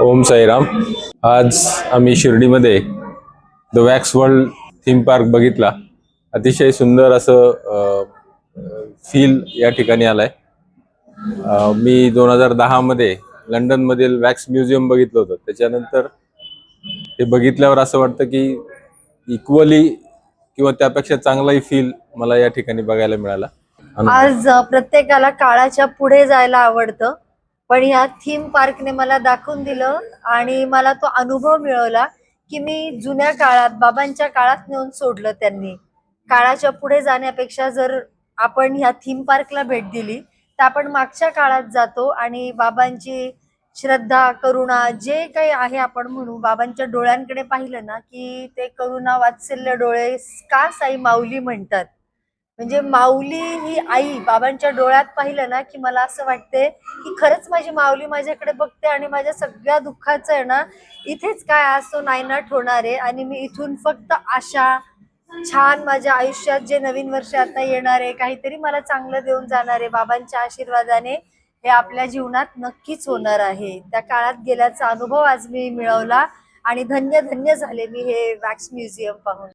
ओम साईराम. आज आम्ही शिर्डीमध्ये the wax world theme park बघितला. अतिशय सुंदर असं फील या ठिकाणी आलाय. मी 2010 मध्ये लंडन मधील वॅक्स म्युझियम बघितलं होतं. त्याच्यानंतर हे बघितल्यावर असं वाटतं की इक्वली किंवा त्यापेक्षा चांगलाही फील मला या ठिकाणी बघायला मिळाला. आज प्रत्येकाला काळाच्या पुढे जायला आवडतं, पण या थीम पार्कने मला दाखवून दिलं आणि मला तो अनुभव मिळवला की मी जुन्या काळात बाबांच्या काळात नेऊन सोडलं. त्यांनी काळाच्या पुढे जाण्यापेक्षा जर आपण ह्या थीम पार्कला भेट दिली तर आपण मागच्या काळात जातो आणि बाबांची श्रद्धा, करुणा जे काही आहे आपण म्हणू, बाबांच्या डोळ्यांकडे पाहिलं ना की ते करुणा वात्सल्य डोळे का साई माऊली म्हणतात. म्हणजे माऊली ही आई बाबांच्या डोळ्यात पाहिलं ना की मला असं वाटते की खरंच माझी माऊली माझ्याकडे बघते आणि माझ्या सगळ्या दुःखाचं आहे ना इथेच काय आज तो नायनाट होणार आहे आणि मी इथून फक्त आशा छान माझ्या आयुष्यात जे नवीन वर्ष आता येणार आहे काहीतरी मला चांगलं देऊन जाणार आहे बाबांच्या आशीर्वादाने, हे आपल्या जीवनात नक्कीच होणार आहे. त्या काळात गेल्याचा अनुभव आज मी मिळवला आणि धन्य धन्य झाले मी हे वॅक्स म्युझियम पाहून.